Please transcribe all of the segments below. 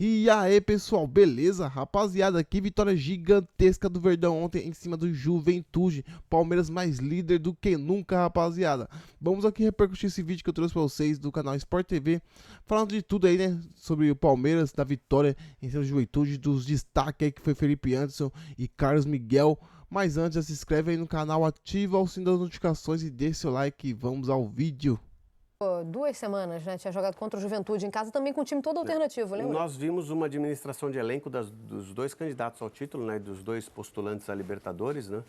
E aí, pessoal, beleza? Rapaziada, que vitória gigantesca do Verdão ontem em cima do Juventude. Palmeiras mais líder do que nunca, rapaziada. Vamos aqui repercutir esse vídeo que eu trouxe pra vocês do canal Sport TV, falando de tudo aí, né? Sobre o Palmeiras, da vitória em cima do Juventude, dos destaques aí que foi Felipe Anderson e Carlos Miguel. Mas antes, já se inscreve aí no canal, ativa o sininho das notificações e deixa seu like e vamos ao vídeo. 2 semanas, né? Tinha jogado contra o Juventude em casa, também com um time todo alternativo, lembra? Nós vimos uma administração de elenco dos dois candidatos ao título, né? Dos dois postulantes a Libertadores, né?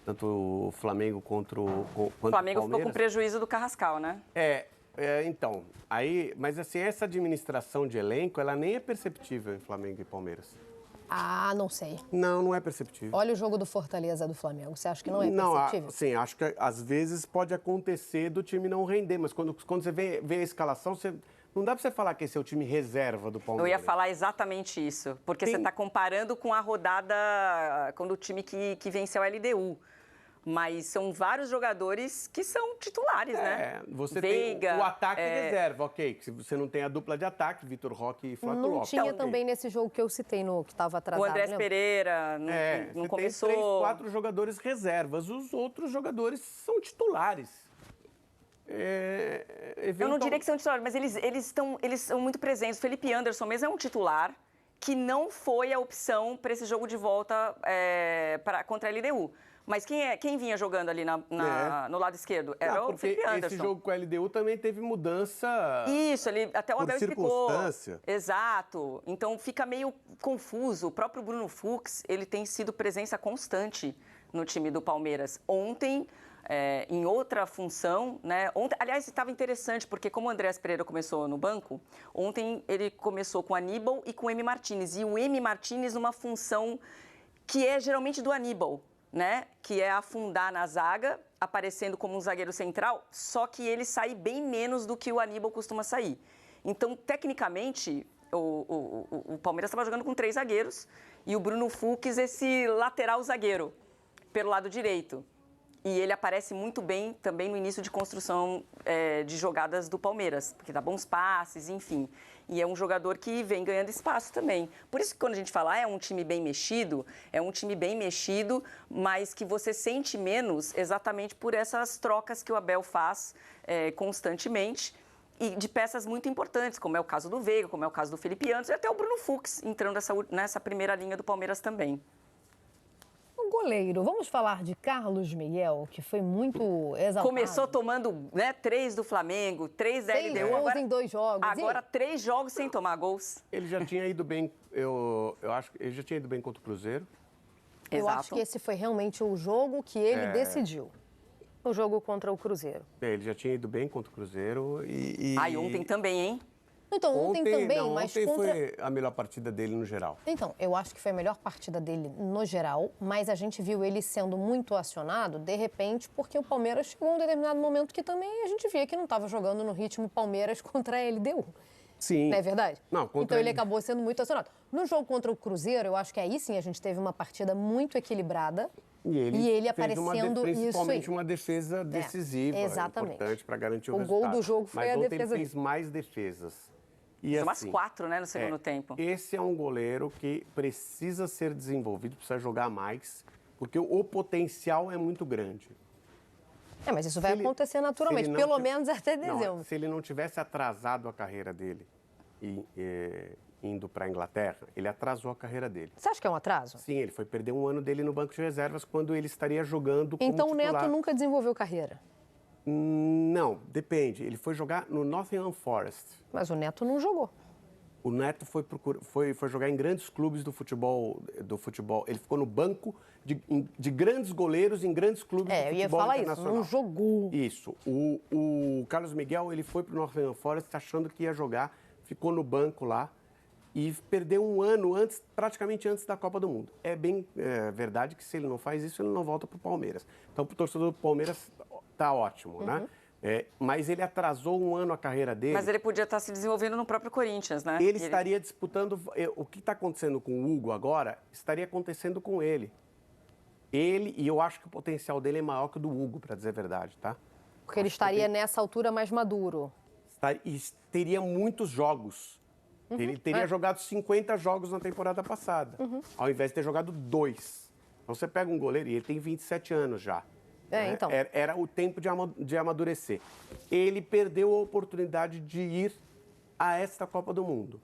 Tanto o Flamengo quanto o Palmeiras. O Flamengo ficou com prejuízo do Carrascal, né? Então, mas assim, essa administração de elenco, ela nem é perceptível em Flamengo e Palmeiras. Ah, não sei. Não é perceptível. Olha o jogo do Fortaleza do Flamengo. Você acha que não é perceptível? Sim, acho que às vezes pode acontecer do time não render, mas quando você vê a escalação, não dá pra você falar que esse é o time reserva do Palmeiras. Eu ia falar exatamente isso, porque você está comparando com a rodada, com o time que venceu a LDU. Mas são vários jogadores que são titulares, né? Você Veiga, tem o ataque reserva, ok. Se você não tem a dupla de ataque, Vitor Roque e Flávio Lopes. Não tinha também nesse jogo que eu citei, que estava atrasado. O Andrés Pereira não começou. Tem 3, 4 jogadores reservas. Os outros jogadores são titulares. Eu não diria que são titulares, mas eles são muito presentes. O Felipe Anderson mesmo é um titular que não foi a opção para esse jogo de volta contra a LDU. Mas quem vinha jogando ali no lado esquerdo? Era o Felipe Anderson. Esse jogo com a LDU também teve mudança. Isso, até o Abel explicou. Circunstância. Exato. Então fica meio confuso. O próprio Bruno Fux, ele tem sido presença constante no time do Palmeiras. Ontem, em outra função, né? Aliás, estava interessante, porque como o Andrés Pereira começou no banco, ontem ele começou com o Aníbal e com o M. Martínez. E o M. Martínez numa função que é geralmente do Aníbal, né? Que é afundar na zaga, aparecendo como um zagueiro central, só que ele sai bem menos do que o Aníbal costuma sair. Então, tecnicamente, o Palmeiras estava jogando com 3 zagueiros e o Bruno Fux, esse lateral zagueiro, pelo lado direito. E ele aparece muito bem também no início de construção de jogadas do Palmeiras, porque dá bons passes, enfim. E é um jogador que vem ganhando espaço também. Por isso que quando a gente fala é um time bem mexido, mas que você sente menos exatamente por essas trocas que o Abel faz constantemente e de peças muito importantes, como é o caso do Veiga, como é o caso do Felipe Anderson e até o Bruno Fux entrando nessa primeira linha do Palmeiras também. Goleiro, vamos falar de Carlos Miguel, que foi muito exaltado. Começou tomando 3 do Flamengo, 3 da LDU. 6 gols em 2 jogos. Agora 3 jogos sem tomar gols. Ele já tinha ido bem, eu acho que ele já tinha ido bem contra o Cruzeiro. Eu acho que esse foi realmente o jogo que ele decidiu. O jogo contra o Cruzeiro. Ele já tinha ido bem contra o Cruzeiro e... ontem também, hein? Então, ontem também, mas ontem foi a melhor partida dele no geral. Então, eu acho que foi a melhor partida dele no geral, mas a gente viu ele sendo muito acionado, de repente, porque o Palmeiras chegou a um determinado momento que também a gente via que não estava jogando no ritmo Palmeiras contra a LDU. Sim. Não é verdade? Não, então ele acabou sendo muito acionado. No jogo contra o Cruzeiro, eu acho que aí sim a gente teve uma partida muito equilibrada. E ele aparecendo principalmente uma defesa decisiva, importante para garantir o resultado. O gol do jogo foi a defesa. Mas ontem ele fez mais defesas. E umas 4, né, no segundo tempo. Esse é um goleiro que precisa ser desenvolvido, precisa jogar mais, porque o potencial é muito grande. Mas isso vai acontecer naturalmente, pelo menos até dezembro. Se ele não tivesse atrasado a carreira dele indo para a Inglaterra, ele atrasou a carreira dele. Você acha que é um atraso? Sim, ele foi perder 1 ano dele no banco de reservas quando ele estaria jogando como Então titular. O Neto nunca desenvolveu carreira? Não, depende. Ele foi jogar no Nottingham Forest. Mas o Neto não jogou. O Neto foi jogar em grandes clubes do futebol. Ele ficou no banco de grandes goleiros em grandes clubes do futebol eu ia falar internacional. Isso, não jogou. Isso. O Carlos Miguel, ele foi para o Nottingham Forest achando que ia jogar, ficou no banco lá e perdeu 1 ano praticamente antes da Copa do Mundo. É bem verdade que se ele não faz isso, ele não volta para o Palmeiras. Então, para o torcedor do Palmeiras, tá ótimo, né? Mas ele atrasou 1 ano a carreira dele. Mas ele podia estar se desenvolvendo no próprio Corinthians, né? Ele estaria disputando... O que está acontecendo com o Hugo agora, estaria acontecendo com ele. E eu acho que o potencial dele é maior que o do Hugo, para dizer a verdade, tá? Porque ele estaria nessa altura mais maduro. E teria muitos jogos. Ele teria jogado 50 jogos na temporada passada, ao invés de ter jogado 2. Então você pega um goleiro e ele tem 27 anos já. Então. Era o tempo de amadurecer. Ele perdeu a oportunidade de ir a esta Copa do Mundo.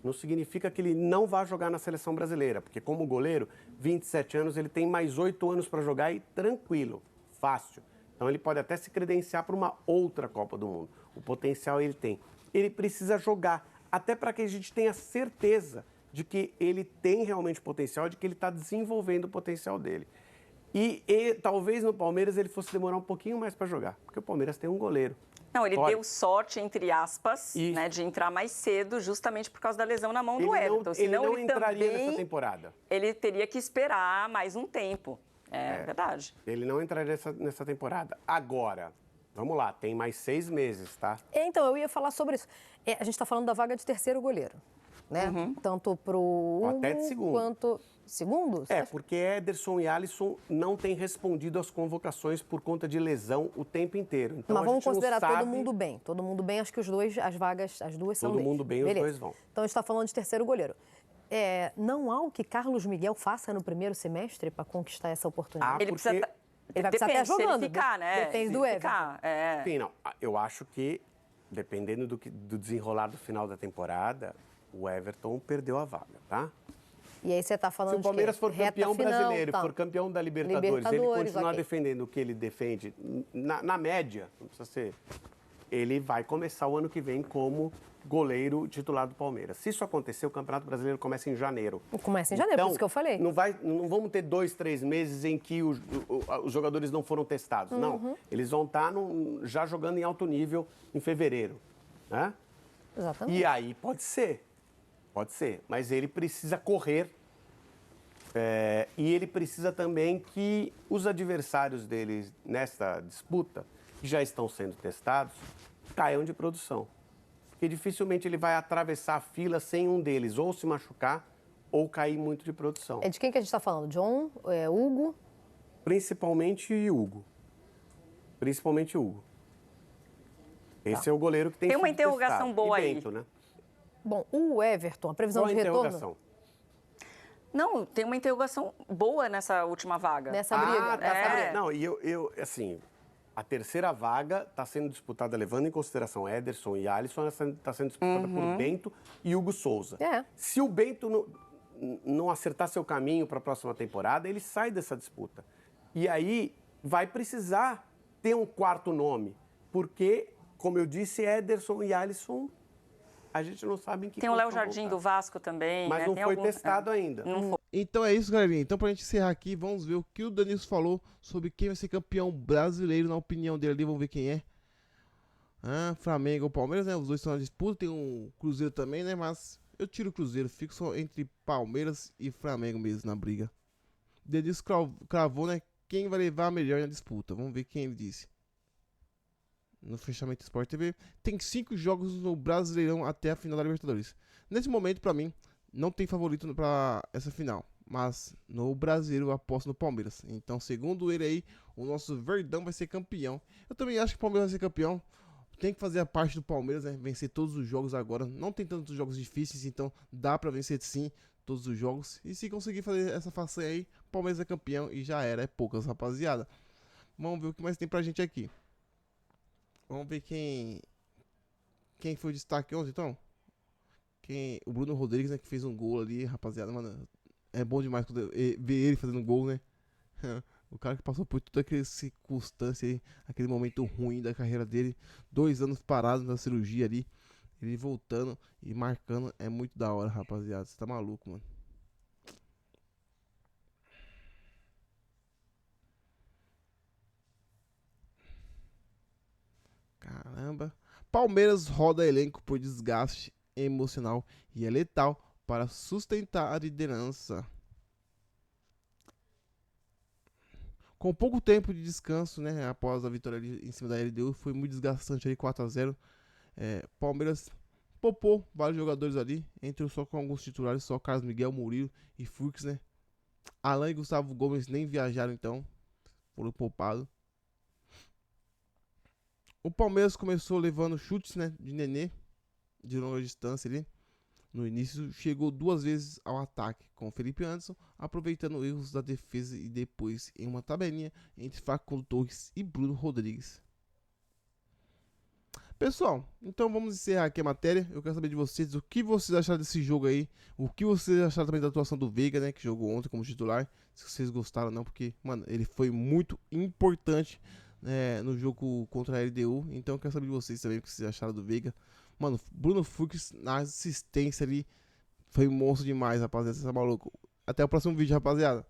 Não significa que ele não vá jogar na seleção brasileira, porque como goleiro, 27 anos, ele tem mais 8 anos para jogar e tranquilo, fácil. Então ele pode até se credenciar para uma outra Copa do Mundo. O potencial ele tem. Ele precisa jogar, até para que a gente tenha certeza de que ele tem realmente potencial, de que ele está desenvolvendo o potencial dele. E talvez no Palmeiras ele fosse demorar um pouquinho mais para jogar, porque o Palmeiras tem um goleiro. Não, ele deu sorte, entre aspas, Isso. né, de entrar mais cedo, justamente por causa da lesão na mão do Ele Everton. Senão não entraria também, nessa temporada. Ele teria que esperar mais um tempo. É verdade. Ele não entraria nessa temporada. Agora, vamos lá, tem mais 6 meses, tá? Então, eu ia falar sobre isso. A gente está falando da vaga de terceiro goleiro, né? Tanto para o Hugo Até de segundo. quanto... Segundo? Porque Ederson e Alisson não têm respondido às convocações por conta de lesão o tempo inteiro. Então, Mas a vamos gente não considerar sabe... todo mundo bem. Todo mundo bem, acho que as duas são Todo mesmo. mundo bem, Beleza. os dois vão. Então, a gente está falando de terceiro goleiro. Não há o que Carlos Miguel faça no primeiro semestre para conquistar essa oportunidade? Ele precisa... Ele vai precisar Depende, até jogando. se ele ficar, né? Depende Se do ele Everton. ficar, Sim, não. Eu acho que, dependendo do desenrolar do final da temporada, o Everton perdeu a vaga, tá? E aí você está falando Se o Palmeiras de for reta campeão final, brasileiro, tá. for campeão da Libertadores, ele continuar ok. defendendo o que ele defende, na média, não precisa ser, ele vai começar o ano que vem como goleiro titular do Palmeiras. Se isso acontecer, o Campeonato Brasileiro começa em janeiro. Começa em janeiro, por isso que eu falei. Não vamos ter 2, 3 meses em que os jogadores não foram testados. Não, eles vão estar já jogando em alto nível em fevereiro. Né? Exatamente. E aí pode ser, mas ele precisa correr e ele precisa também que os adversários dele nessa disputa, que já estão sendo testados, caiam de produção. Porque dificilmente ele vai atravessar a fila sem um deles ou se machucar ou cair muito de produção. É de quem que a gente está falando? John, Hugo? Principalmente Hugo. Esse é o goleiro que tem Tem uma sido interrogação testado. boa e aí. Bento, né? Bom, o Everton, a previsão Qual a de retorno? interrogação? Não, tem uma interrogação boa nessa última vaga. Nessa briga. Nessa briga. Não, e eu assim, a terceira vaga está sendo disputada, levando em consideração Ederson e Alisson, está sendo disputada por Bento e Hugo Souza. Se o Bento não acertar seu caminho para a próxima temporada, ele sai dessa disputa. E aí vai precisar ter um quarto nome, porque, como eu disse, Ederson e Alisson, a gente não sabe em que Tem o Léo condição Jardim vão do Vasco também. Mas né? não Tem foi alguns- testado ainda. Não foi. Então é isso, galerinha. Então, pra gente encerrar aqui, vamos ver o que o Danilo falou sobre quem vai ser campeão brasileiro, na opinião dele ali. Vamos ver quem é. Flamengo ou Palmeiras, né? Os dois estão na disputa. Tem um Cruzeiro também, né? Mas eu tiro o Cruzeiro. Fico só entre Palmeiras e Flamengo mesmo na briga. Danilo cravou, né? Quem vai levar a melhor na disputa. Vamos ver quem ele disse. No fechamento do Sport TV. Tem 5 jogos no Brasileirão até a final da Libertadores. Nesse momento, pra mim, não tem favorito pra essa final. Mas no Brasileiro eu aposto no Palmeiras. Então, segundo ele aí, o nosso Verdão vai ser campeão. Eu também acho que o Palmeiras vai ser campeão. Tem que fazer a parte do Palmeiras, né? Vencer todos os jogos agora. Não tem tantos jogos difíceis, então dá pra vencer sim todos os jogos. E se conseguir fazer essa façanha aí, o Palmeiras é campeão e já era. É poucas, rapaziada. Vamos ver o que mais tem pra gente aqui. Vamos ver quem foi o destaque ontem, então. O Bruno Rodrigues, né, que fez um gol ali, rapaziada, mano. É bom demais ver ele fazendo um gol, né? O cara que passou por toda aquela circunstância aí, aquele momento ruim da carreira dele. 2 anos parado na cirurgia ali. Ele voltando e marcando. É muito da hora, rapaziada. Você tá maluco, mano. Caramba. Palmeiras roda elenco por desgaste emocional e é letal para sustentar a liderança. Com pouco tempo de descanso, né, após a vitória ali em cima da LDU, foi muito desgastante ali, 4-0. Palmeiras poupou vários jogadores ali, entrou só com alguns titulares, só Carlos Miguel, Murilo e Fux, né. Alan e Gustavo Gomes nem viajaram então, foram poupados. O Palmeiras começou levando chutes, né, de Nenê, de longa distância ali. No início chegou 2 vezes ao ataque com Felipe Anderson, aproveitando erros da defesa e depois em uma tabelinha entre Facundo Torres e Bruno Rodrigues. Pessoal, então vamos encerrar aqui a matéria. Eu quero saber de vocês o que vocês acharam desse jogo aí, o que vocês acharam também da atuação do Veiga, né, que jogou ontem como titular, se vocês gostaram ou não, porque, mano, ele foi muito importante, né, no jogo contra a LDU. Então eu quero saber de vocês também o que vocês acharam do Veiga. Mano, Bruno Fux na assistência ali foi um monstro demais, rapaziada, você tá maluco. Até o próximo vídeo, rapaziada.